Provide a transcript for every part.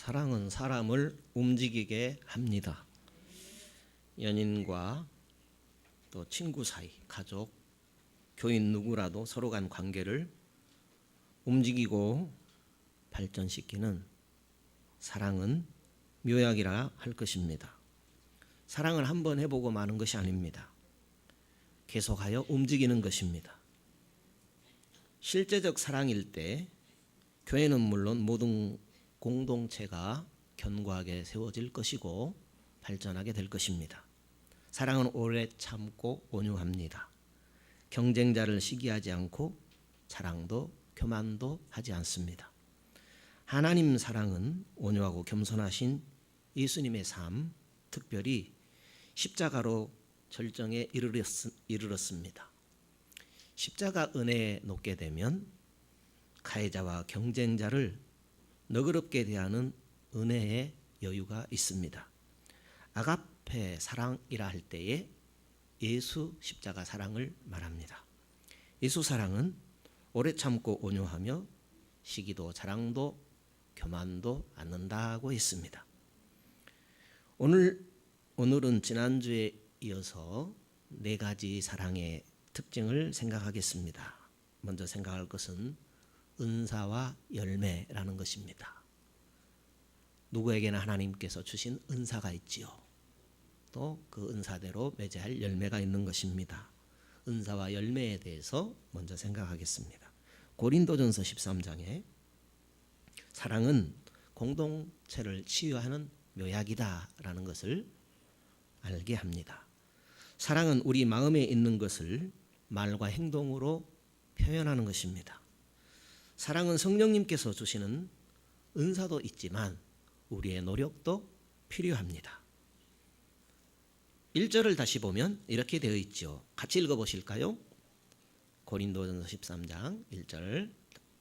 사랑은 사람을 움직이게 합니다. 연인과 또 친구 사이, 가족, 교인 누구라도 서로 간 관계를 움직이고 발전시키는 사랑은 묘약이라 할 것입니다. 사랑을 한번 해보고 마는 것이 아닙니다. 계속하여 움직이는 것입니다. 실제적 사랑일 때 교회는 물론 모든 공동체가 견고하게 세워질 것이고 발전하게 될 것입니다. 사랑은 오래 참고 온유합니다. 경쟁자를 시기하지 않고 자랑도 교만도 하지 않습니다. 하나님 사랑은 온유하고 겸손하신 예수님의 삶, 특별히 십자가로 절정에 이르렀습니다. 십자가 은혜에 놓게 되면 가해자와 경쟁자를 너그럽게 대하는 은혜의 여유가 있습니다. 아가페 사랑이라 할 때에 예수 십자가 사랑을 말합니다. 예수 사랑은 오래 참고 온유하며 시기도 자랑도 교만도 않는다고 했습니다. 오늘은 지난주에 이어서 네 가지 사랑의 특징을 생각하겠습니다. 먼저 생각할 것은 은사와 열매라는 것입니다. 누구에게나 하나님께서 주신 은사가 있지요. 또 그 은사대로 맺어야 할 열매가 있는 것입니다. 은사와 열매에 대해서 먼저 생각하겠습니다. 고린도전서 13장에 사랑은 공동체를 치유하는 묘약이다라는 것을 알게 합니다. 사랑은 우리 마음에 있는 것을 말과 행동으로 표현하는 것입니다. 사랑은 성령님께서 주시는 은사도 있지만 우리의 노력도 필요합니다. 1절을 다시 보면 이렇게 되어 있죠. 같이 읽어보실까요? 고린도전서 13장 1절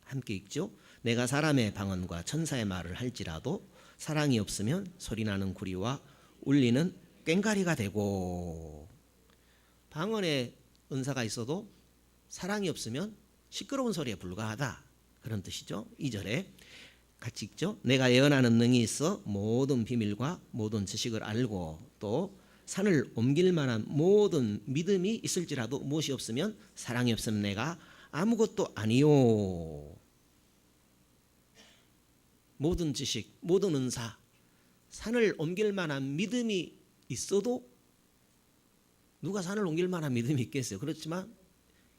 함께 읽죠. 내가 사람의 방언과 천사의 말을 할지라도 사랑이 없으면 소리나는 구리와 울리는 꽹과리가 되고, 방언의 은사가 있어도 사랑이 없으면 시끄러운 소리에 불과하다, 그런 뜻이죠. 2절에 같이 읽죠. 내가 예언하는 능이 있어 모든 비밀과 모든 지식을 알고 또 산을 옮길 만한 모든 믿음이 있을지라도 무엇이 없으면 사랑이 없으면 내가 아무것도 아니요. 모든 지식, 모든 은사, 산을 옮길 만한 믿음이 있어도, 누가 산을 옮길 만한 믿음이 있겠어요? 그렇지만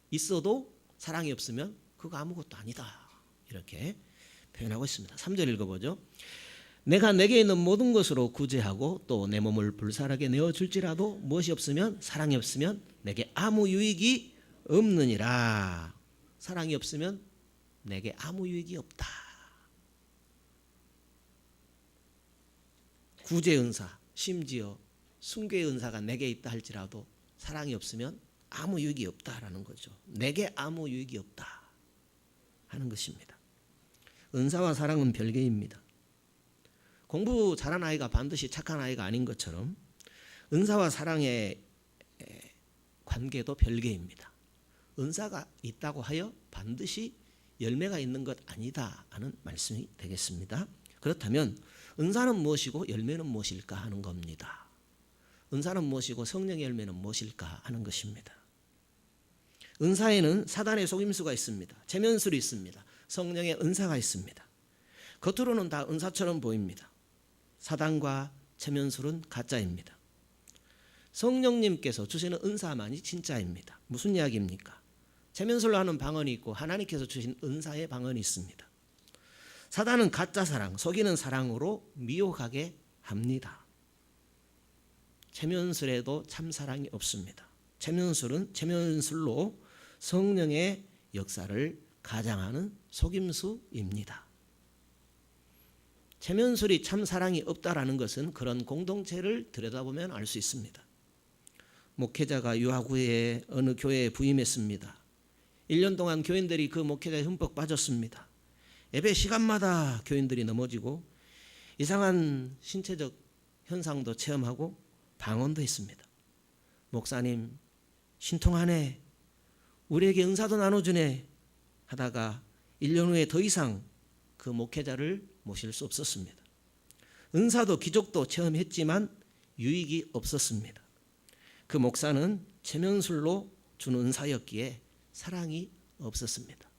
있어도 사랑이 없으면 그거 아무것도 아니다, 이렇게 표현하고 있습니다. 3절 읽어보죠. 내가 내게 있는 모든 것으로 구제하고 또 내 몸을 불살하게 내어줄지라도 무엇이 없으면, 사랑이 없으면 내게 아무 유익이 없느니라. 사랑이 없으면 내게 아무 유익이 없다. 구제 은사, 심지어 순교의 은사가 내게 있다 할지라도 사랑이 없으면 아무 유익이 없다라는 거죠. 내게 아무 유익이 없다 하는 것입니다. 은사와 사랑은 별개입니다. 공부 잘한 아이가 반드시 착한 아이가 아닌 것처럼 은사와 사랑의 관계도 별개입니다. 은사가 있다고 하여 반드시 열매가 있는 것 아니다 하는 말씀이 되겠습니다. 그렇다면 은사는 무엇이고 열매는 무엇일까 하는 겁니다. 은사는 무엇이고 성령의 열매는 무엇일까 하는 것입니다. 은사에는 사단의 속임수가 있습니다. 체면술이 있습니다. 성령의 은사가 있습니다. 겉으로는 다 은사처럼 보입니다. 사단과 체면술은 가짜입니다. 성령님께서 주시는 은사만이 진짜입니다. 무슨 이야기입니까? 체면술로 하는 방언이 있고 하나님께서 주신 은사의 방언이 있습니다. 사단은 가짜 사랑, 속이는 사랑으로 미혹하게 합니다. 체면술에도 참 사랑이 없습니다. 체면술은 체면술로 성령의 역사를 가장하는 속임수입니다. 체면술이 참 사랑이 없다라는 것은 그런 공동체를 들여다보면 알 수 있습니다. 목회자가 유학 후에 어느 교회에 부임했습니다. 1년 동안 교인들이 그 목회자에 흠뻑 빠졌습니다. 예배 시간마다 교인들이 넘어지고 이상한 신체적 현상도 체험하고 방언도 했습니다. 목사님 신통하네, 우리에게 은사도 나눠주네 하다가 1년 후에 더 이상 그 목회자를 모실 수 없었습니다. 은사도 기적도 체험했지만 유익이 없었습니다. 그 목사는 체면술로 준 은사였기에 사랑이 없었습니다.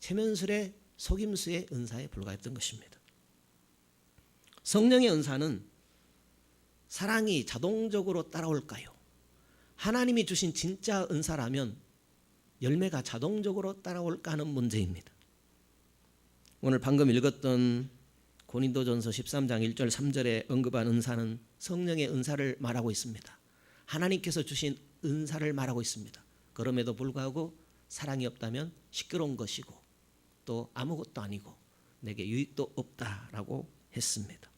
체면술의 속임수의 은사에 불과했던 것입니다. 성령의 은사는 사랑이 자동적으로 따라올까요? 하나님이 주신 진짜 은사라면 열매가 자동적으로 따라올까 하는 문제입니다. 오늘 방금 읽었던 고린도전서 13장 1절 3절에 언급한 은사는 성령의 은사를 말하고 있습니다. 하나님께서 주신 은사를 말하고 있습니다. 그럼에도 불구하고 사랑이 없다면 시끄러운 것이고 또 아무것도 아니고 내게 유익도 없다라고 했습니다.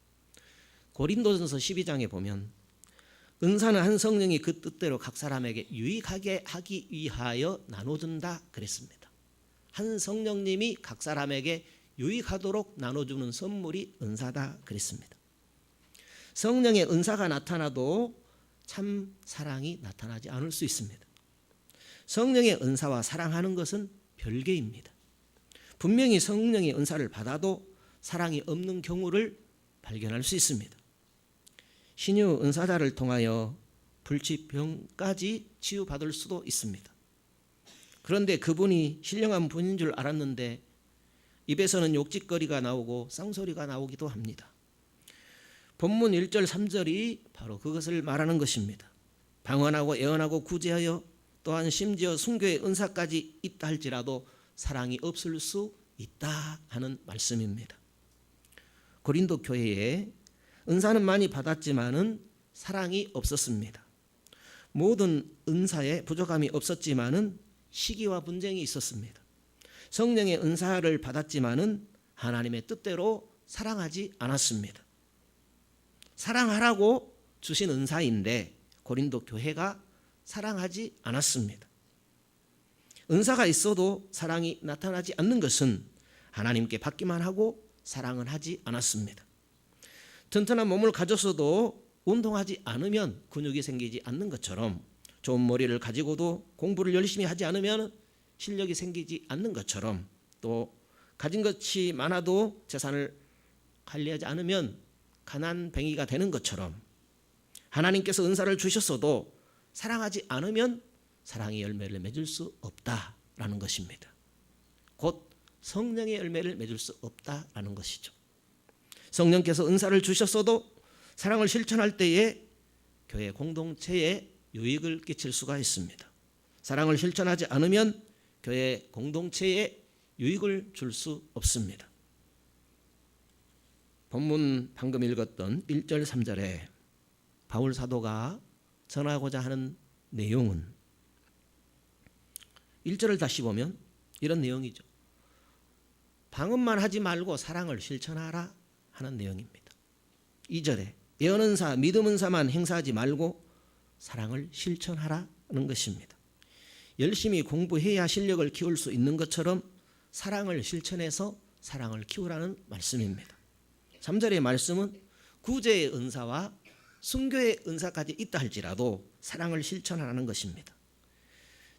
고린도전서 12장에 보면 은사는 한 성령이 그 뜻대로 각 사람에게 유익하게 하기 위하여 나눠준다 그랬습니다. 한 성령님이 각 사람에게 유익하도록 나눠주는 선물이 은사다 그랬습니다. 성령의 은사가 나타나도 참 사랑이 나타나지 않을 수 있습니다. 성령의 은사와 사랑하는 것은 별개입니다. 분명히 성령의 은사를 받아도 사랑이 없는 경우를 발견할 수 있습니다. 신유 은사자를 통하여 불치병까지 치유받을 수도 있습니다. 그런데 그분이 신령한 분인 줄 알았는데 입에서는 욕짓거리가 나오고 쌍소리가 나오기도 합니다. 본문 1절 3절이 바로 그것을 말하는 것입니다. 방언하고 예언하고 구제하여 또한 심지어 순교의 은사까지 있다 할지라도 사랑이 없을 수 있다 하는 말씀입니다. 고린도 교회에 은사는 많이 받았지만은 사랑이 없었습니다. 모든 은사에 부족함이 없었지만은 시기와 분쟁이 있었습니다. 성령의 은사를 받았지만은 하나님의 뜻대로 사랑하지 않았습니다. 사랑하라고 주신 은사인데 고린도 교회가 사랑하지 않았습니다. 은사가 있어도 사랑이 나타나지 않는 것은 하나님께 받기만 하고 사랑은 하지 않았습니다. 튼튼한 몸을 가졌어도 운동하지 않으면 근육이 생기지 않는 것처럼 좋은 머리를 가지고도 공부를 열심히 하지 않으면 실력이 생기지 않는 것처럼 또 가진 것이 많아도 재산을 관리하지 않으면 가난뱅이가 되는 것처럼 하나님께서 은사를 주셨어도 사랑하지 않으면 사랑의 열매를 맺을 수 없다라는 것입니다. 곧 성령의 열매를 맺을 수 없다라는 것이죠. 성령께서 은사를 주셨어도 사랑을 실천할 때에 교회 공동체에 유익을 끼칠 수가 있습니다. 사랑을 실천하지 않으면 교회 공동체에 유익을 줄 수 없습니다. 본문 방금 읽었던 1절 3절에 바울 사도가 전하고자 하는 내용은 1절을 다시 보면 이런 내용이죠. 방언만 하지 말고 사랑을 실천하라 하는 내용입니다. 2절에 예언 은사, 믿음 은사만 행사하지 말고 사랑을 실천하라는 것입니다. 열심히 공부해야 실력을 키울 수 있는 것처럼 사랑을 실천해서 사랑을 키우라는 말씀입니다. 3절의 말씀은 구제의 은사와 순교의 은사까지 있다 할지라도 사랑을 실천하라는 것입니다.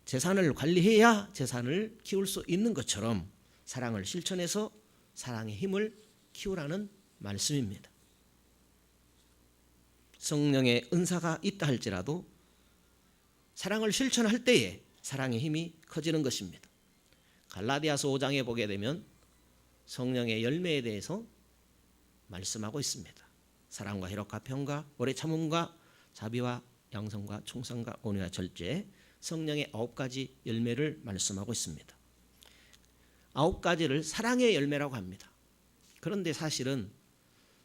재산을 관리해야 재산을 키울 수 있는 것처럼 사랑을 실천해서 사랑의 힘을 키우라는 말씀입니다. 성령의 은사가 있다 할지라도 사랑을 실천할 때에 사랑의 힘이 커지는 것입니다. 갈라디아서 5장에 보게 되면 성령의 열매에 대해서 말씀하고 있습니다. 사랑과 희락과 평과 오래 참음과 자비와 양성과 충성과 온유와 절제, 성령의 9가지 열매를 말씀하고 있습니다. 9가지를 사랑의 열매라고 합니다. 그런데 사실은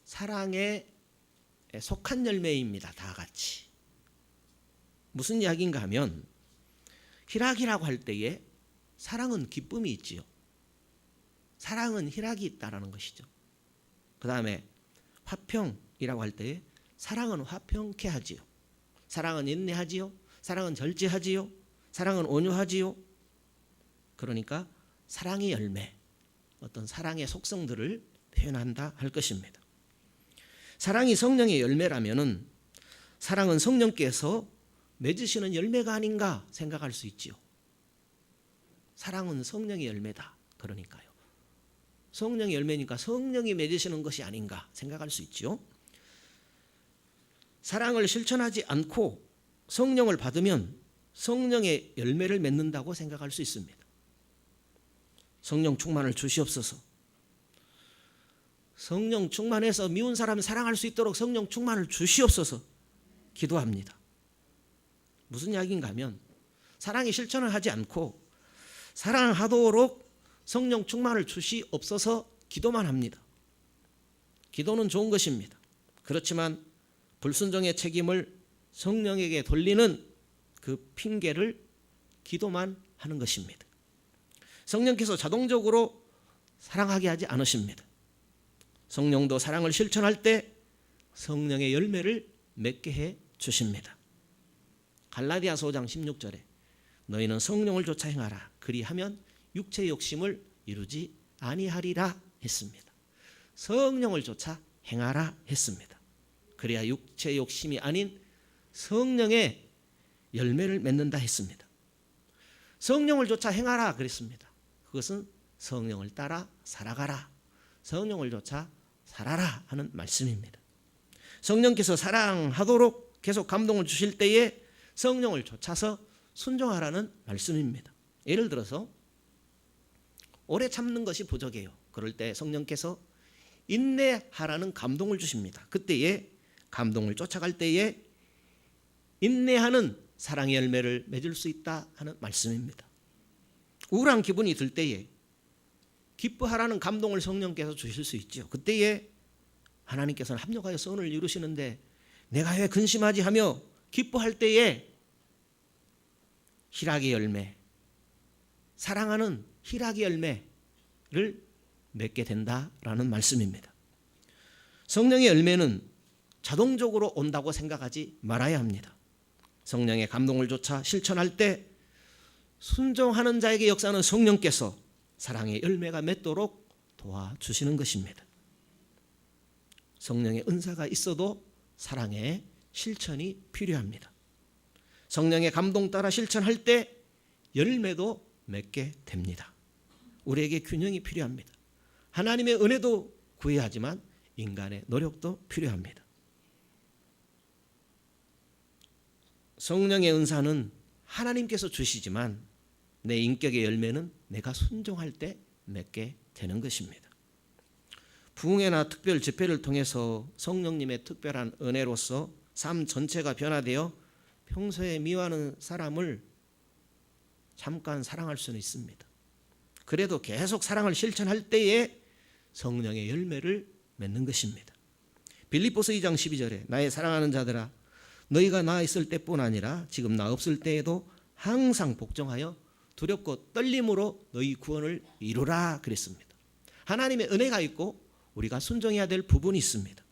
사랑에 속한 열매입니다. 다 같이. 무슨 이야기인가 하면 희락이라고 할 때에 사랑은 기쁨이 있지요. 사랑은 희락이 있다라는 것이죠. 그 다음에 화평이라고 할 때에 사랑은 화평케 하지요. 사랑은 인내하지요. 사랑은 절제하지요. 사랑은 온유하지요. 그러니까 사랑의 열매, 어떤 사랑의 속성들을 표현한다 할 것입니다. 사랑이 성령의 열매라면은 사랑은 성령께서 맺으시는 열매가 아닌가 생각할 수 있지요. 사랑은 성령의 열매다. 그러니까요. 성령의 열매니까 성령이 맺으시는 것이 아닌가 생각할 수 있죠. 사랑을 실천하지 않고 성령을 받으면 성령의 열매를 맺는다고 생각할 수 있습니다. 성령 충만을 주시옵소서. 성령 충만해서 미운 사람을 사랑할 수 있도록 성령 충만을 주시옵소서 기도합니다. 무슨 이야기인가 하면 사랑의 실천을 하지 않고 사랑하도록 성령 충만을 주시옵소서 기도만 합니다. 기도는 좋은 것입니다. 그렇지만 불순종의 책임을 성령에게 돌리는 그 핑계를 기도만 하는 것입니다. 성령께서 자동적으로 사랑하게 하지 않으십니다. 성령도 사랑을 실천할 때 성령의 열매를 맺게 해 주십니다. 갈라디아서 5장 16절에 너희는 성령을 쫓아 행하라 그리하면 육체의 욕심을 이루지 아니하리라 했습니다. 성령을 쫓아 행하라 했습니다. 그래야 육체의 욕심이 아닌 성령의 열매를 맺는다 했습니다. 성령을 쫓아 행하라 그랬습니다. 그것은 성령을 따라 살아가라, 성령을 쫓아 살아라 하는 말씀입니다. 성령께서 사랑하도록 계속 감동을 주실 때에 성령을 쫓아서 순종하라는 말씀입니다. 예를 들어서 오래 참는 것이 부족해요. 그럴 때 성령께서 인내하라는 감동을 주십니다. 그때에 감동을 쫓아갈 때에 인내하는 사랑의 열매를 맺을 수 있다 하는 말씀입니다. 우울한 기분이 들 때에 기뻐하라는 감동을 성령께서 주실 수 있죠. 그때에 하나님께서는 합력하여 선을 이루시는데 내가 왜 근심하지 하며 기뻐할 때에 희락의 열매, 사랑하는 희락의 열매를 맺게 된다라는 말씀입니다. 성령의 열매는 자동적으로 온다고 생각하지 말아야 합니다. 성령의 감동을 쫓아 실천할 때 순종하는 자에게 역사하는 성령께서 사랑의 열매가 맺도록 도와주시는 것입니다. 성령의 은사가 있어도 사랑의 실천이 필요합니다. 성령의 감동 따라 실천할 때 열매도 맺게 됩니다. 우리에게 균형이 필요합니다. 하나님의 은혜도 구해야 하지만 인간의 노력도 필요합니다. 성령의 은사는 하나님께서 주시지만 내 인격의 열매는 내가 순종할 때 맺게 되는 것입니다. 부흥회나 특별 집회를 통해서 성령님의 특별한 은혜로서 삶 전체가 변화되어 평소에 미워하는 사람을 잠깐 사랑할 수는 있습니다. 그래도 계속 사랑을 실천할 때에 성령의 열매를 맺는 것입니다. 빌립보서 2장 12절에 나의 사랑하는 자들아 너희가 나 있을 때뿐 아니라 지금 나 없을 때에도 항상 복종하여 두렵고 떨림으로 너희 구원을 이루라 그랬습니다. 하나님의 은혜가 있고 우리가 순종해야 될 부분이 있습니다.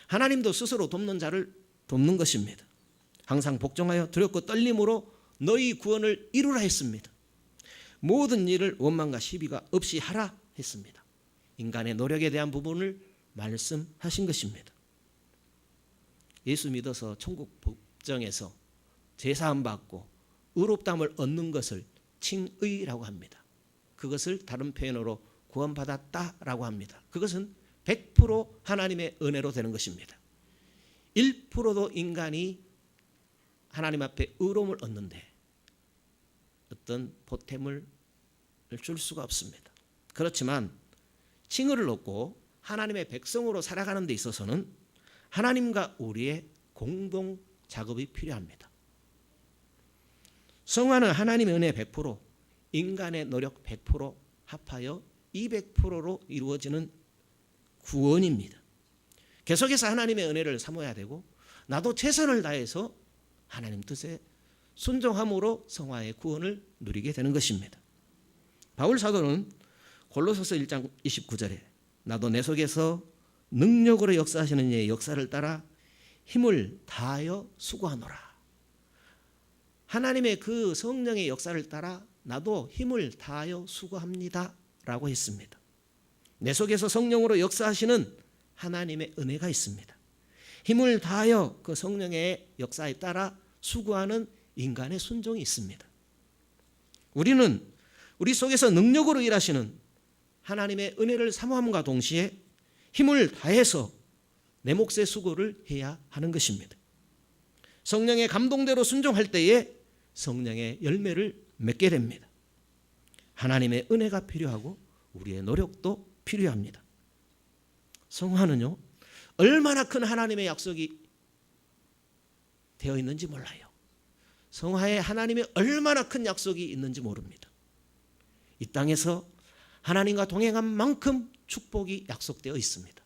하나님도 스스로 돕는 자를 돕는 것입니다. 항상 복종하여 두렵고 떨림으로 너희 구원을 이루라 했습니다. 모든 일을 원망과 시비가 없이 하라 했습니다. 인간의 노력에 대한 부분을 말씀하신 것입니다. 예수 믿어서 천국 법정에서 제사함 받고 의롭다함을 얻는 것을 칭의라고 합니다. 그것을 다른 표현으로 구원받았다라고 합니다. 그것은 100% 하나님의 은혜로 되는 것입니다. 1%도 인간이 하나님 앞에 의로움을 얻는데 어떤 보탬을 줄 수가 없습니다. 그렇지만 칭의를 얻고 하나님의 백성으로 살아가는 데 있어서는 하나님과 우리의 공동 작업이 필요합니다. 성화는 하나님의 은혜 100%, 인간의 노력 100% 합하여 200%로 이루어지는 구원입니다. 계속해서 하나님의 은혜를 사모해야 되고 나도 최선을 다해서 하나님 뜻에 순종함으로 성화의 구원을 누리게 되는 것입니다. 바울 사도는 골로새서 1장 29절에 나도 내 속에서 능력으로 역사하시는 이의 역사를 따라 힘을 다하여 수고하노라. 하나님의 그 성령의 역사를 따라 나도 힘을 다하여 수고합니다 라고 했습니다. 내 속에서 성령으로 역사하시는 하나님의 은혜가 있습니다. 힘을 다하여 그 성령의 역사에 따라 수고하는 인간의 순종이 있습니다. 우리는 우리 속에서 능력으로 일하시는 하나님의 은혜를 사모함과 동시에 힘을 다해서 내 몫의 수고를 해야 하는 것입니다. 성령의 감동대로 순종할 때에 성령의 열매를 맺게 됩니다. 하나님의 은혜가 필요하고 우리의 노력도 필요합니다. 성화는요, 얼마나 큰 하나님의 약속이 되어 있는지 몰라요. 성화에 하나님의 얼마나 큰 약속이 있는지 모릅니다. 이 땅에서 하나님과 동행한 만큼 축복이 약속되어 있습니다.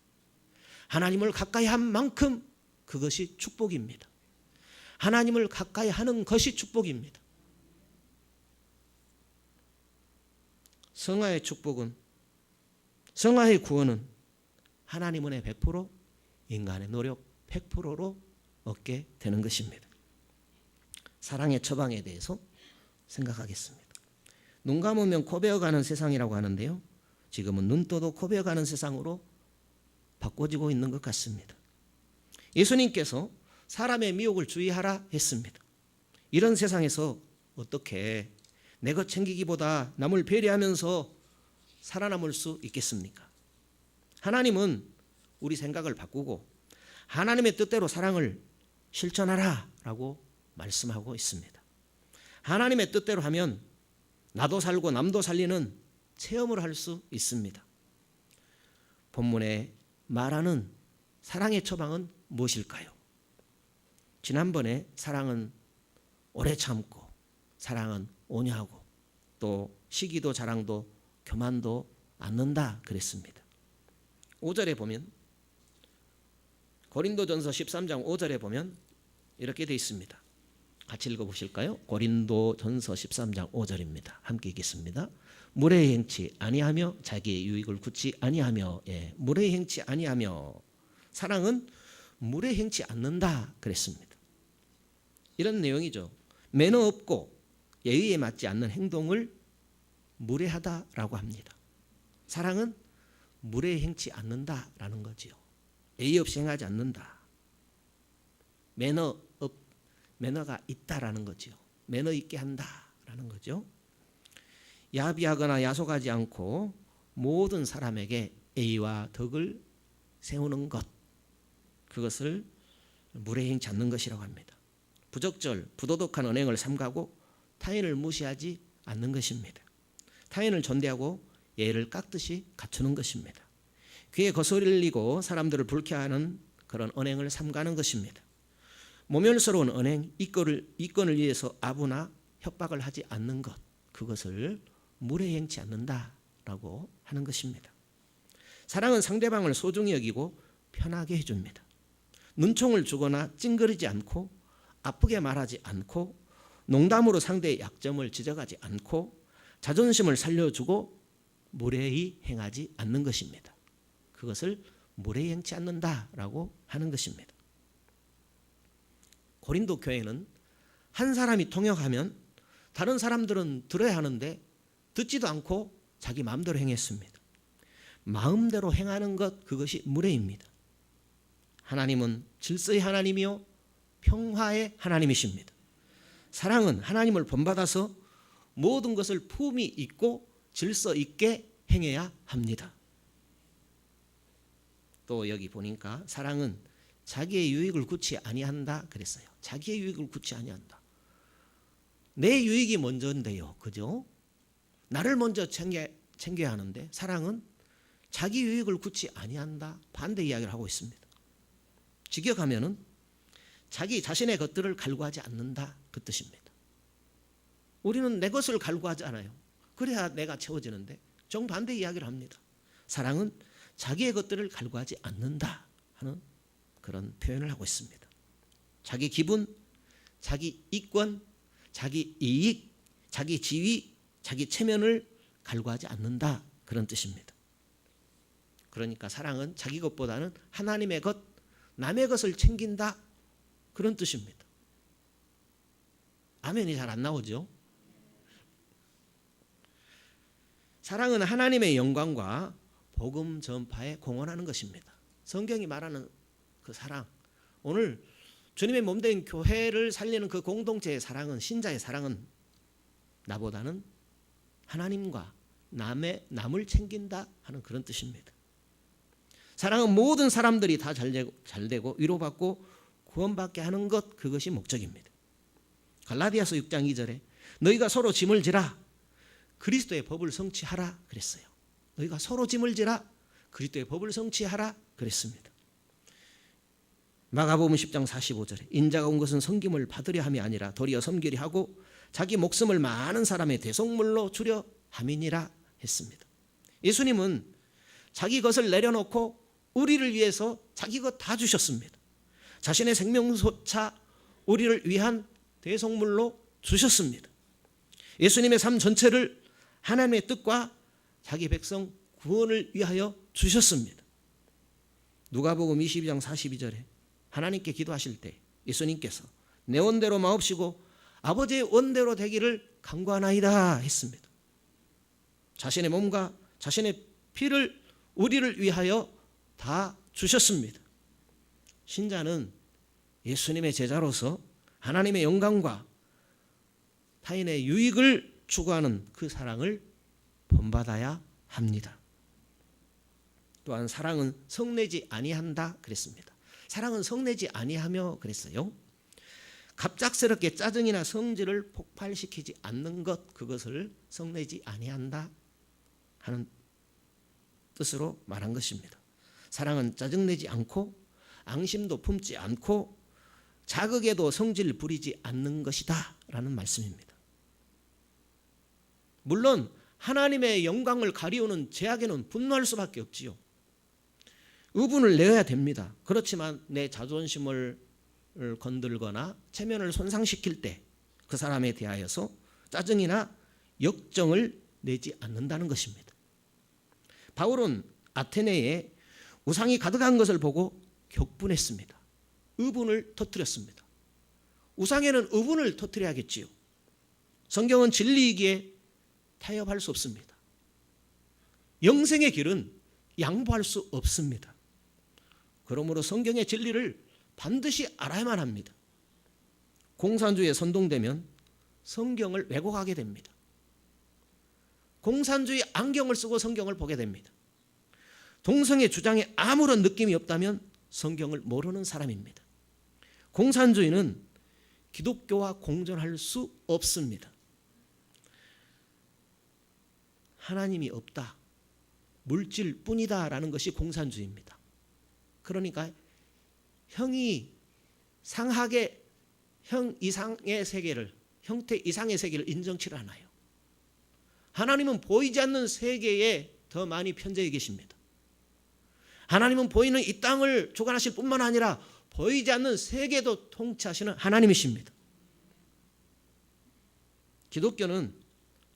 하나님을 가까이 한 만큼 그것이 축복입니다. 하나님을 가까이 하는 것이 축복입니다. 성화의 축복은, 성화의 구원은 하나님 은혜 100%, 인간의 노력 100%로 얻게 되는 것입니다. 사랑의 처방에 대해서 생각하겠습니다. 눈 감으면 코 베어가는 세상이라고 하는데요, 지금은 눈 떠도 코 베어가는 세상으로 바꿔지고 있는 것 같습니다. 예수님께서 사람의 미혹을 주의하라 했습니다. 이런 세상에서 어떻게 내 것 챙기기보다 남을 배려하면서 살아남을 수 있겠습니까? 하나님은 우리 생각을 바꾸고 하나님의 뜻대로 사랑을 실천하라 라고 말씀하고 있습니다. 하나님의 뜻대로 하면 나도 살고 남도 살리는 체험을 할 수 있습니다. 본문에 말하는 사랑의 처방은 무엇일까요? 지난번에 사랑은 오래 참고, 사랑은 온유하고, 또 시기도 자랑도 교만도 않는다 그랬습니다. 5절에 보면, 고린도전서 13장 5절에 보면 이렇게 되어 있습니다. 같이 읽어보실까요? 고린도전서 13장 5절입니다. 함께 읽겠습니다. 물에 행치 아니하며 자기의 유익을 굳지 아니하며, 물에 행치 아니하며, 사랑은 물에 행치 않는다 그랬습니다. 이런 내용이죠. 매너 없고 예의에 맞지 않는 행동을 무례하다라고 합니다. 사랑은 무례에 행치 않는다라는 거지요. 예의 없이 행하지 않는다. 매너가 있다라는 거지요. 매너 있게 한다라는 거죠. 야비하거나 야속하지 않고 모든 사람에게 예의와 덕을 세우는 것, 그것을 무례에 행치 않는 것이라고 합니다. 부적절, 부도덕한 언행을 삼가고 타인을 무시하지 않는 것입니다. 타인을 존대하고 예의를 깎듯이 갖추는 것입니다. 귀에 거슬리고 사람들을 불쾌하는 그런 언행을 삼가는 것입니다. 모멸스러운 언행, 이권을 위해서 아부나 협박을 하지 않는 것, 그것을 무례 행치 않는다라고 하는 것입니다. 사랑은 상대방을 소중히 여기고 편하게 해줍니다. 눈총을 주거나 찡그리지 않고, 아프게 말하지 않고, 농담으로 상대의 약점을 지적하지 않고, 자존심을 살려주고 무례히 행하지 않는 것입니다. 그것을 무례히 행치 않는다라고 하는 것입니다. 고린도 교회는 한 사람이 통역하면 다른 사람들은 들어야 하는데 듣지도 않고 자기 마음대로 행했습니다. 마음대로 행하는 것, 그것이 무례입니다. 하나님은 질서의 하나님이요 평화의 하나님이십니다. 사랑은 하나님을 본받아서 모든 것을 품위 있고 질서 있게 행해야 합니다. 또 여기 보니까 사랑은 자기의 유익을 굳지 아니한다 그랬어요. 자기의 유익을 굳지 아니한다. 내 유익이 먼저인데요, 그죠? 나를 먼저 챙겨야 하는데 사랑은 자기 유익을 굳지 아니한다, 반대 이야기를 하고 있습니다. 직역하면은 자기 자신의 것들을 갈구하지 않는다 그 뜻입니다. 우리는 내 것을 갈구하지 않아요. 그래야 내가 채워지는데 정반대 이야기를 합니다. 사랑은 자기의 것들을 갈구하지 않는다 하는 그런 표현을 하고 있습니다. 자기 기분, 자기 이권, 자기 이익, 자기 지위, 자기 체면을 갈구하지 않는다 그런 뜻입니다. 그러니까 사랑은 자기 것보다는 하나님의 것, 남의 것을 챙긴다 그런 뜻입니다. 아멘이 잘 안 나오죠? 사랑은 하나님의 영광과 복음 전파에 공헌하는 것입니다. 성경이 말하는 그 사랑, 오늘 주님의 몸된 교회를 살리는 그 공동체의 사랑은, 신자의 사랑은 나보다는 하나님과 남을 챙긴다 하는 그런 뜻입니다. 사랑은 모든 사람들이 다 잘되고 위로받고 구원받게 하는 것, 그것이 목적입니다. 갈라디아서 6장 2절에 너희가 서로 짐을 지라 그리스도의 법을 성취하라 그랬어요. 너희가 서로 짐을 지라 그리스도의 법을 성취하라 그랬습니다. 마가복음 10장 45절에 인자가 온 것은 섬김을 받으려 함이 아니라 도리어 섬기려 하고 자기 목숨을 많은 사람의 대속물로 주려 함이니라 했습니다. 예수님은 자기 것을 내려놓고 우리를 위해서 자기 것 다 주셨습니다. 자신의 생명조차 우리를 위한 대속물로 주셨습니다. 예수님의 삶 전체를 하나님의 뜻과 자기 백성 구원을 위하여 주셨습니다. 누가복음 22장 42절에 하나님께 기도하실 때 예수님께서 내 원대로 마옵시고 아버지의 원대로 되기를 간구하나이다 했습니다. 자신의 몸과 자신의 피를 우리를 위하여 다 주셨습니다. 신자는 예수님의 제자로서 하나님의 영광과 타인의 유익을 추구하는 그 사랑을 본받아야 합니다. 또한 사랑은 성내지 아니한다 그랬습니다. 사랑은 성내지 아니하며 그랬어요. 갑작스럽게 짜증이나 성질을 폭발시키지 않는 것, 그것을 성내지 아니한다 하는 뜻으로 말한 것입니다. 사랑은 짜증내지 않고 앙심도 품지 않고 자극에도 성질 부리지 않는 것이다 라는 말씀입니다. 물론 하나님의 영광을 가리우는 죄악에는 분노할 수밖에 없지요. 의분을 내어야 됩니다. 그렇지만 내 자존심을 건들거나 체면을 손상시킬 때 그 사람에 대하여서 짜증이나 역정을 내지 않는다는 것입니다. 바울은 아테네에 우상이 가득한 것을 보고 격분했습니다. 의분을 터뜨렸습니다. 우상에는 의분을 터뜨려야겠지요. 성경은 진리이기에 타협할 수 없습니다. 영생의 길은 양보할 수 없습니다. 그러므로 성경의 진리를 반드시 알아야만 합니다. 공산주의에 선동되면 성경을 왜곡하게 됩니다. 공산주의 안경을 쓰고 성경을 보게 됩니다. 동성애 주장에 아무런 느낌이 없다면 성경을 모르는 사람입니다. 공산주의는 기독교와 공존할 수 없습니다. 하나님이 없다, 물질뿐이다라는 것이 공산주의입니다. 그러니까 형이 상하게 형 이상의 세계를, 형태 이상의 세계를 인정치를 않아요. 하나님은 보이지 않는 세계에 더 많이 편재해 계십니다. 하나님은 보이는 이 땅을 주관하실 뿐만 아니라 보이지 않는 세계도 통치하시는 하나님이십니다. 기독교는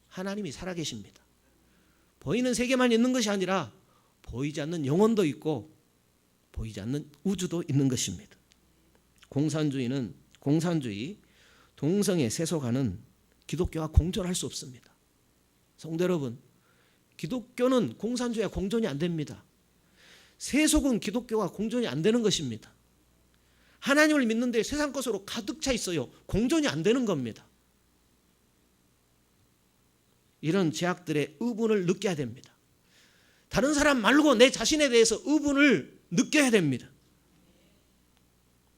하나님이 살아계십니다. 보이는 세계만 있는 것이 아니라 보이지 않는 영혼도 있고 보이지 않는 우주도 있는 것입니다. 공산주의, 동성애 세속화는 기독교와 공존할 수 없습니다. 성도 여러분, 기독교는 공산주의와 공존이 안 됩니다. 세속은 기독교와 공존이 안 되는 것입니다. 하나님을 믿는데 세상 것으로 가득 차 있어요. 공존이 안 되는 겁니다. 이런 죄악들의 의분을 느껴야 됩니다. 다른 사람 말고 내 자신에 대해서 의분을 느껴야 됩니다.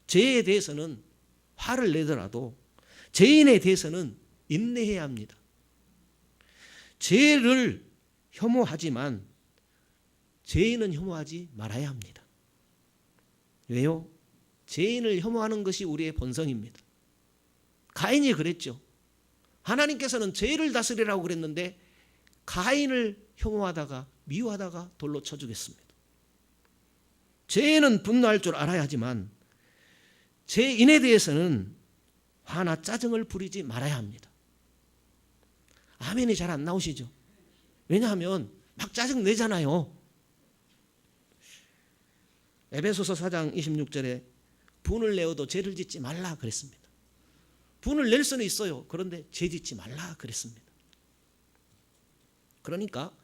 죄에 대해서는 화를 내더라도 죄인에 대해서는 인내해야 합니다. 죄를 혐오하지만 죄인은 혐오하지 말아야 합니다. 왜요? 죄인을 혐오하는 것이 우리의 본성입니다. 가인이 그랬죠. 하나님께서는 죄를 다스리라고 그랬는데 가인을 혐오하다가 미워하다가 돌로 쳐 죽였습니다. 죄인은 분노할 줄 알아야 하지만 죄인에 대해서는 화나 짜증을 부리지 말아야 합니다. 아멘이 잘 안 나오시죠? 왜냐하면 막 짜증 내잖아요. 에베소서 4장 26절에 분을 내어도 죄를 짓지 말라 그랬습니다. 분을 낼 수는 있어요. 그런데 죄 짓지 말라 그랬습니다. 그러니까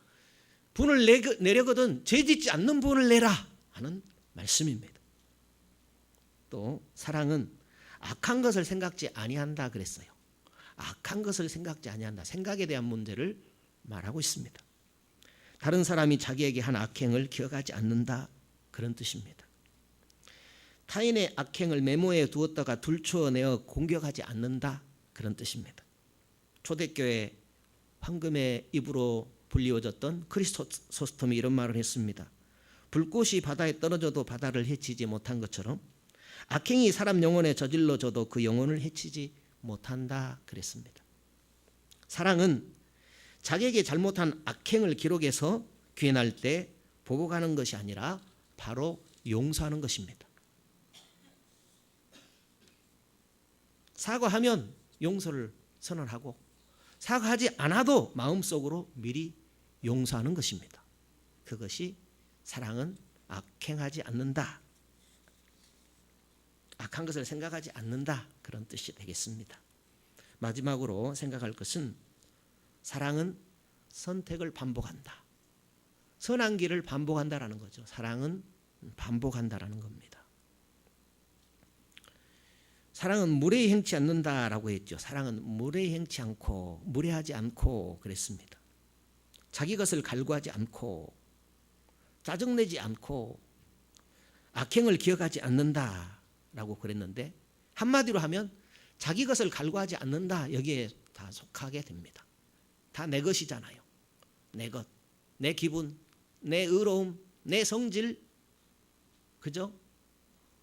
분을 내려거든 죄 짓지 않는 분을 내라 하는 말씀입니다. 또 사랑은 악한 것을 생각지 아니한다 그랬어요. 악한 것을 생각지 아니한다. 생각에 대한 문제를 말하고 있습니다. 다른 사람이 자기에게 한 악행을 기억하지 않는다, 그런 뜻입니다. 타인의 악행을 메모해 두었다가 들추어내어 공격하지 않는다, 그런 뜻입니다. 초대교회 황금의 입으로 불리워졌던 크리스토스톰이 이런 말을 했습니다. 불꽃이 바다에 떨어져도 바다를 해치지 못한 것처럼 악행이 사람 영혼에 저질러져도 그 영혼을 해치지 못한다, 그랬습니다. 사랑은 자기에게 잘못한 악행을 기록해서 귀환할 때 보복하는 것이 아니라 바로 용서하는 것입니다. 사과하면 용서를 선언하고 사과하지 않아도 마음속으로 미리 용서하는 것입니다. 그것이 사랑은 악행하지 않는다, 악한 것을 생각하지 않는다, 그런 뜻이 되겠습니다. 마지막으로 생각할 것은 사랑은 선택을 반복한다. 선한 길을 반복한다라는 거죠. 사랑은 반복한다라는 겁니다. 사랑은 무례히 행치 않는다라고 했죠. 사랑은 무례히 행치 않고 무례하지 않고 그랬습니다. 자기 것을 갈구하지 않고 짜증내지 않고 악행을 기억하지 않는다라고 그랬는데, 한마디로 하면 자기 것을 갈구하지 않는다, 여기에 다 속하게 됩니다. 다 내 것이잖아요. 내 것, 내 기분, 내 의로움, 내 성질, 그죠?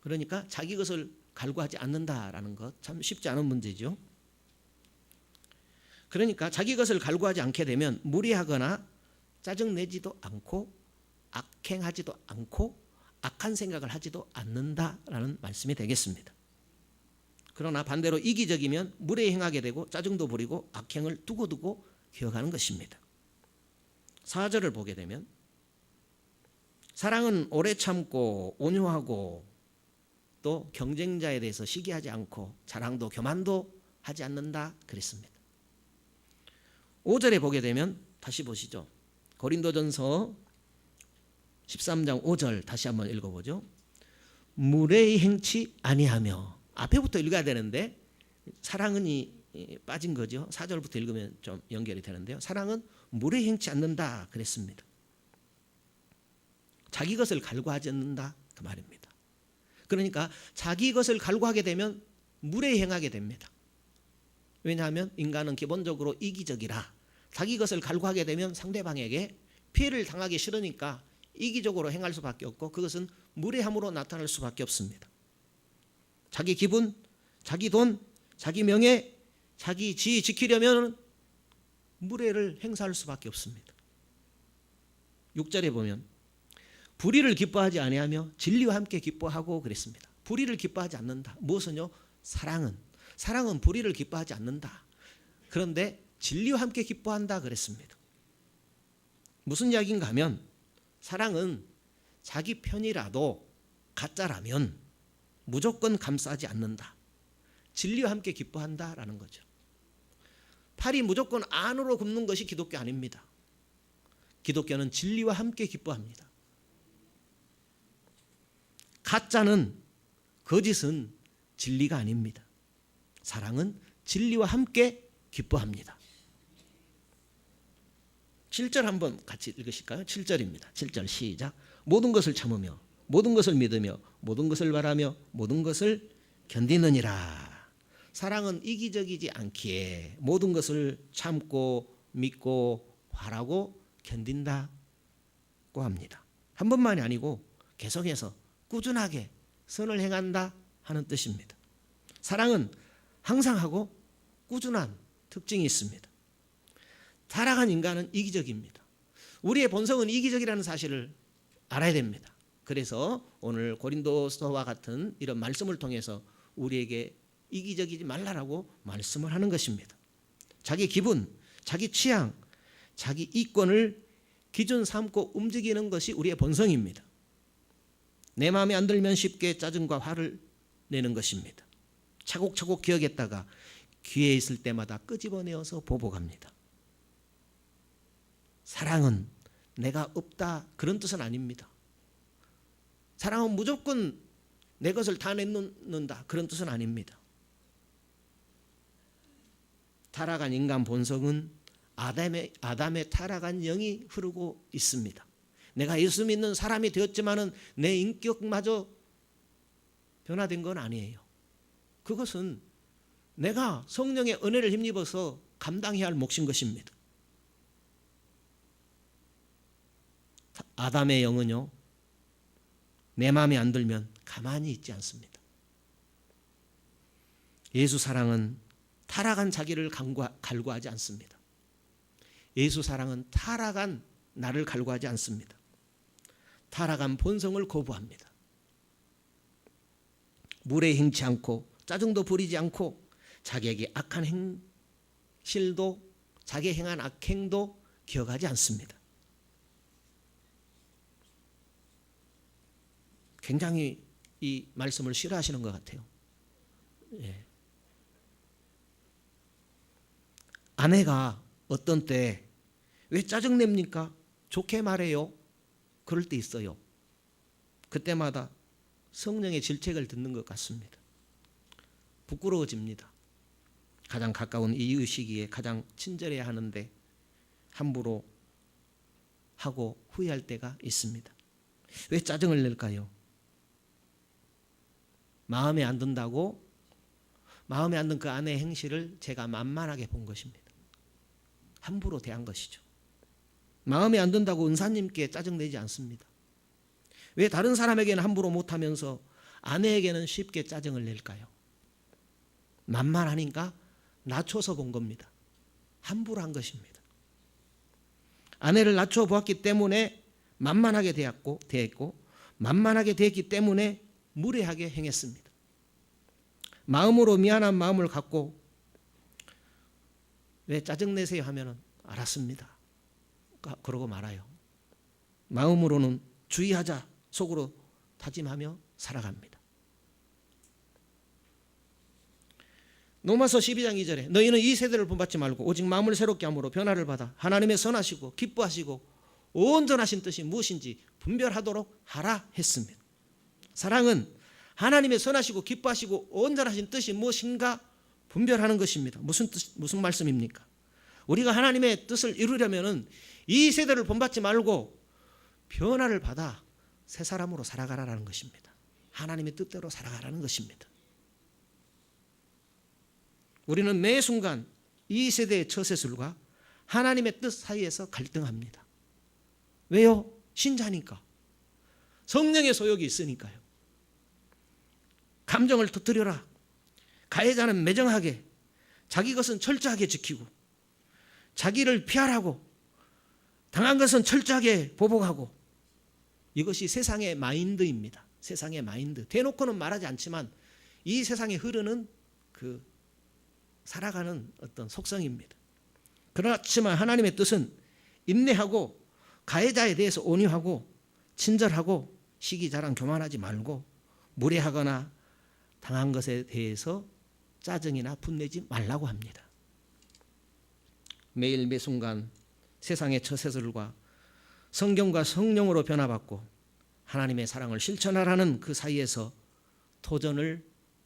그러니까 자기 것을 갈구하지 않는다라는 것, 참 쉽지 않은 문제죠. 그러니까 자기 것을 갈구하지 않게 되면 무리하거나 짜증내지도 않고 악행하지도 않고 악한 생각을 하지도 않는다라는 말씀이 되겠습니다. 그러나 반대로 이기적이면 무례히 행하게 되고 짜증도 부리고 악행을 두고두고 기억하는 것입니다. 4절을 보게 되면 사랑은 오래 참고 온유하고 또 경쟁자에 대해서 시기하지 않고 자랑도 교만도 하지 않는다, 그랬습니다. 5절에 보게 되면 다시 보시죠. 고린도전서 13장 5절 다시 한번 읽어보죠. 무례히 행치 아니하며, 앞에부터 읽어야 되는데 사랑은 빠진 거죠. 4절부터 읽으면 좀 연결이 되는데요. 사랑은 무례히 행치 않는다, 그랬습니다. 자기 것을 갈구하지 않는다, 그 말입니다. 그러니까 자기 것을 갈구하게 되면 무례히 행하게 됩니다. 왜냐하면 인간은 기본적으로 이기적이라 자기 것을 갈구하게 되면 상대방에게 피해를 당하기 싫으니까 이기적으로 행할 수밖에 없고, 그것은 무례함으로 나타날 수밖에 없습니다. 자기 기분, 자기 돈, 자기 명예, 자기 지위 지키려면 무례를 행사할 수밖에 없습니다. 6절에 보면 불의를 기뻐하지 아니하며 진리와 함께 기뻐하고 그랬습니다. 불의를 기뻐하지 않는다. 무엇은요? 사랑은 불의를 기뻐하지 않는다. 그런데 진리와 함께 기뻐한다, 그랬습니다. 무슨 이야기인가 하면 사랑은 자기 편이라도 가짜라면 무조건 감싸지 않는다. 진리와 함께 기뻐한다라는 거죠. 팔이 무조건 안으로 굽는 것이 기독교 아닙니다. 기독교는 진리와 함께 기뻐합니다. 가짜는, 거짓은 진리가 아닙니다. 사랑은 진리와 함께 기뻐합니다. 7절 한번 같이 읽으실까요? 7절입니다. 7절 시작. 모든 것을 참으며 모든 것을 믿으며 모든 것을 바라며 모든 것을 견디느니라. 사랑은 이기적이지 않기에 모든 것을 참고 믿고 바라고 견딘다고 합니다. 한 번만이 아니고 계속해서 꾸준하게 선을 행한다 하는 뜻입니다. 사랑은 항상 하고 꾸준한 특징이 있습니다. 타락한 인간은 이기적입니다. 우리의 본성은 이기적이라는 사실을 알아야 됩니다. 그래서 오늘 고린도서와 같은 이런 말씀을 통해서 우리에게 이기적이지 말라라고 말씀을 하는 것입니다. 자기 기분, 자기 취향, 자기 이권을 기준 삼고 움직이는 것이 우리의 본성입니다. 내 마음에 안 들면 쉽게 짜증과 화를 내는 것입니다. 차곡차곡 기억했다가 기회 있을 때마다 끄집어내어서 보복합니다. 사랑은 내가 없다, 그런 뜻은 아닙니다. 사랑은 무조건 내 것을 다 내놓는다, 그런 뜻은 아닙니다. 타락한 인간 본성은 아담의 타락한 영이 흐르고 있습니다. 내가 예수 믿는 사람이 되었지만은 내 인격마저 변화된 건 아니에요. 그것은 내가 성령의 은혜를 힘입어서 감당해야 할 몫인 것입니다. 아담의 영은요, 내 마음에 안 들면 가만히 있지 않습니다. 예수 사랑은 타락한 자기를 갈구하지 않습니다. 예수 사랑은 타락한 나를 갈구하지 않습니다. 타락한 본성을 거부합니다. 물에 행치 않고 짜증도 부리지 않고 자기에게 악한 행실도 자기 행한 악행도 기억하지 않습니다. 굉장히 이 말씀을 싫어하시는 것 같아요. 예. 아내가 어떤 때 왜 짜증냅니까? 좋게 말해요. 그럴 때 있어요. 그때마다 성령의 질책을 듣는 것 같습니다. 부끄러워집니다. 가장 가까운 이웃이기에 가장 친절해야 하는데 함부로 하고 후회할 때가 있습니다. 왜 짜증을 낼까요? 마음에 안 든다고 마음에 안 든 그 아내의 행실을 제가 만만하게 본 것입니다. 함부로 대한 것이죠. 마음에 안 든다고 은사님께 짜증내지 않습니다. 왜 다른 사람에게는 함부로 못하면서 아내에게는 쉽게 짜증을 낼까요? 만만하니까 낮춰서 본 겁니다. 함부로 한 것입니다. 아내를 낮춰 보았기 때문에 만만하게 대했고 만만하게 대했기 때문에 무례하게 행했습니다. 마음으로 미안한 마음을 갖고 왜 짜증내세요 하면은 알았습니다. 그러고 말아요. 마음으로는 주의하자 속으로 다짐하며 살아갑니다. 로마서 12장 2절에 너희는 이 세대를 본받지 말고 오직 마음을 새롭게 함으로 변화를 받아 하나님의 선하시고 기뻐하시고 온전하신 뜻이 무엇인지 분별하도록 하라 했습니다. 사랑은 하나님의 선하시고 기뻐하시고 온전하신 뜻이 무엇인가 분별하는 것입니다. 무슨 말씀입니까? 우리가 하나님의 뜻을 이루려면은 이 세대를 본받지 말고 변화를 받아 새 사람으로 살아가라는 것입니다. 하나님의 뜻대로 살아가라는 것입니다. 우리는 매 순간 이 세대의 처세술과 하나님의 뜻 사이에서 갈등합니다. 왜요? 신자니까. 성령의 소욕이 있으니까요. 감정을 터뜨려라. 가해자는 매정하게, 자기 것은 철저하게 지키고, 자기를 피하라고, 당한 것은 철저하게 보복하고, 이것이 세상의 마인드입니다. 세상의 마인드. 대놓고는 말하지 않지만 이 세상에 흐르는 그 살아가는 어떤 속성입니다. 그렇지만 하나님의 뜻은 인내하고 가해자에 대해서 온유하고 친절하고 시기자랑 교만하지 말고 무례하거나 당한 것에 대해서 짜증이나 분내지 말라고 합니다. 매일 매 순간 세상의 처세술과 성경과 성령으로 변화받고 하나님의 사랑을 실천하라는 그 사이에서 도전을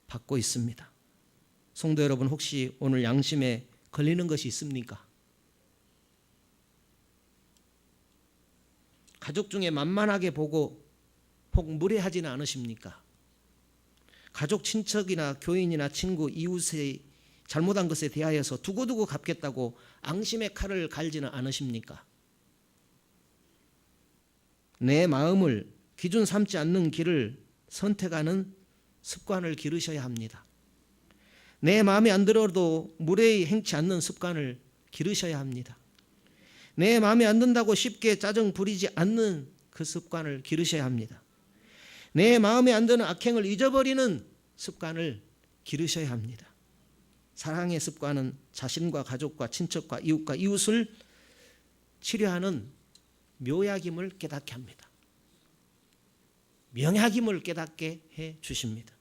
받고 있습니다. 성도 여러분, 혹시 오늘 양심에 걸리는 것이 있습니까? 가족 중에 만만하게 보고 혹 무례하지는 않으십니까? 가족, 친척이나 교인이나 친구, 이웃의 잘못한 것에 대하여서 두고두고 갚겠다고 앙심의 칼을 갈지는 않으십니까? 내 마음을 기준 삼지 않는 길을 선택하는 습관을 기르셔야 합니다. 내 마음에 안 들어도 무례히 행치 않는 습관을 기르셔야 합니다. 내 마음에 안 든다고 쉽게 짜증 부리지 않는 그 습관을 기르셔야 합니다. 내 마음에 안 드는 악행을 잊어버리는 습관을 기르셔야 합니다. 사랑의 습관은 자신과 가족과 친척과 이웃과 이웃을 치료하는 묘약임을 깨닫게 합니다. 명약임을 깨닫게 해 주십니다.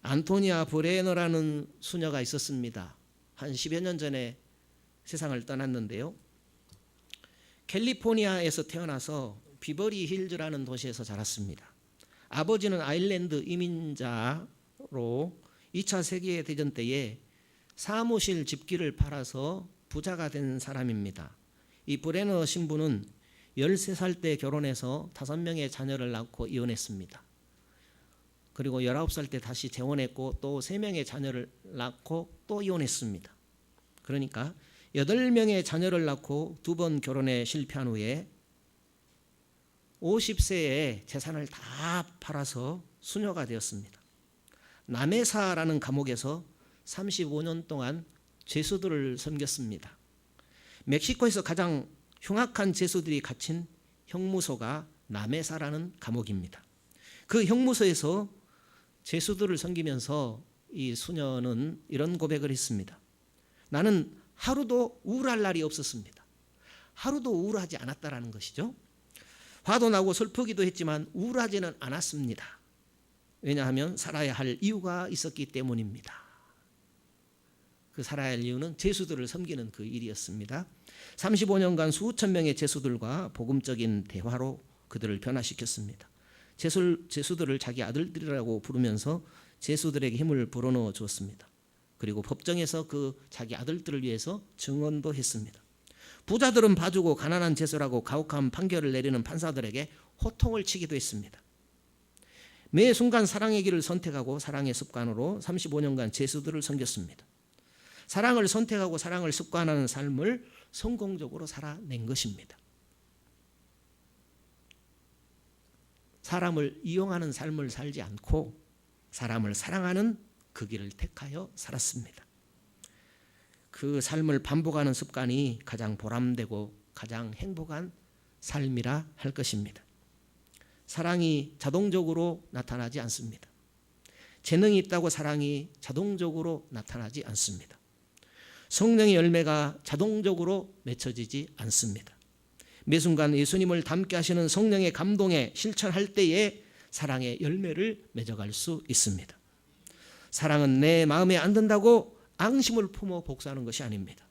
안토니아 브레너라는 수녀가 있었습니다. 한 10여 년 전에 세상을 떠났는데요. 캘리포니아에서 태어나서 비버리 힐즈라는 도시에서 자랐습니다. 아버지는 아일랜드 이민자로 2차 세계대전 때에 사무실 집기를 팔아서 부자가 된 사람입니다. 이 브레너 신부는 13살 때 결혼해서 5명의 자녀를 낳고 이혼했습니다. 그리고 19살 때 다시 재혼했고 또 3명의 자녀를 낳고 또 이혼했습니다. 그러니까 8명의 자녀를 낳고 2번 결혼에 실패한 후에 50세에 재산을 다 팔아서 수녀가 되었습니다. 나메사라는 감옥에서 35년 동안 죄수들을 섬겼습니다. 멕시코에서 가장 흉악한 죄수들이 갇힌 형무소가 나메사라는 감옥입니다. 그 형무소에서 죄수들을 섬기면서 이 수녀는 이런 고백을 했습니다. 나는 하루도 우울할 날이 없었습니다. 하루도 우울하지 않았다라는 것이죠. 화도 나고 슬프기도 했지만 우울하지는 않았습니다. 왜냐하면 살아야 할 이유가 있었기 때문입니다. 그 살아야 할 이유는 죄수들을 섬기는 그 일이었습니다. 35년간 수천 명의 죄수들과 복음적인 대화로 그들을 변화시켰습니다. 죄수들을 자기 아들들이라고 부르면서 죄수들에게 힘을 불어넣어 주었습니다. 그리고 법정에서 그 자기 아들들을 위해서 증언도 했습니다. 부자들은 봐주고 가난한 죄수라고 가혹한 판결을 내리는 판사들에게 호통을 치기도 했습니다. 매 순간 사랑의 길을 선택하고 사랑의 습관으로 35년간 죄수들을 섬겼습니다. 사랑을 선택하고 사랑을 습관하는 삶을 성공적으로 살아낸 것입니다. 사람을 이용하는 삶을 살지 않고 사람을 사랑하는 그 길을 택하여 살았습니다. 그 삶을 반복하는 습관이 가장 보람되고 가장 행복한 삶이라 할 것입니다. 사랑이 자동적으로 나타나지 않습니다. 재능이 있다고 사랑이 자동적으로 나타나지 않습니다. 성령의 열매가 자동적으로 맺혀지지 않습니다. 매 순간 예수님을 닮게 하시는 성령의 감동에 실천할 때에 사랑의 열매를 맺어갈 수 있습니다. 사랑은 내 마음에 안 든다고 앙심을 품어 복수하는 것이 아닙니다.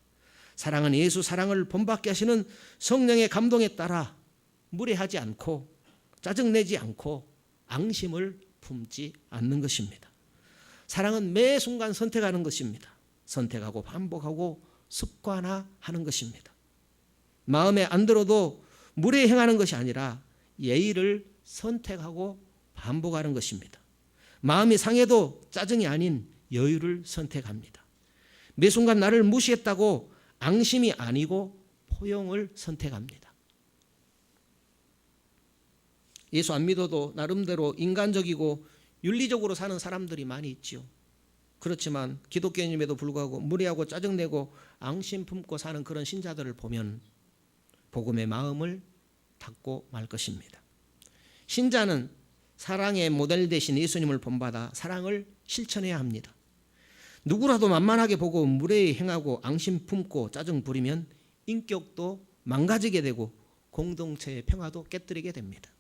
사랑은 예수 사랑을 본받게 하시는 성령의 감동에 따라 무례하지 않고 짜증내지 않고 앙심을 품지 않는 것입니다. 사랑은 매 순간 선택하는 것입니다. 선택하고 반복하고 습관화하는 것입니다. 마음에 안 들어도 무례 행하는 것이 아니라 예의를 선택하고 반복하는 것입니다. 마음이 상해도 짜증이 아닌 여유를 선택합니다. 매 순간 나를 무시했다고 앙심이 아니고 포용을 선택합니다. 예수 안 믿어도 나름대로 인간적이고 윤리적으로 사는 사람들이 많이 있지요. 그렇지만 기독교인임에도 불구하고 무례하고 짜증내고 앙심 품고 사는 그런 신자들을 보면 복음의 마음을 닫고 말 것입니다. 신자는 사랑의 모델 되신 예수님을 본받아 사랑을 실천해야 합니다. 누구라도 만만하게 보고 무례히 행하고 앙심 품고 짜증 부리면 인격도 망가지게 되고 공동체의 평화도 깨뜨리게 됩니다.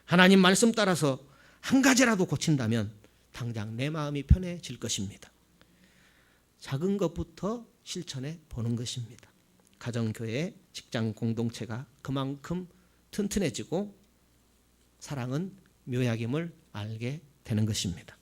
하나님 말씀 따라서 한 가지라도 고친다면 당장 내 마음이 편해질 것입니다. 작은 것부터 실천해 보는 것입니다. 가정, 교회, 직장 공동체가 그만큼 튼튼해지고 사랑은 묘약임을 알게 되는 것입니다.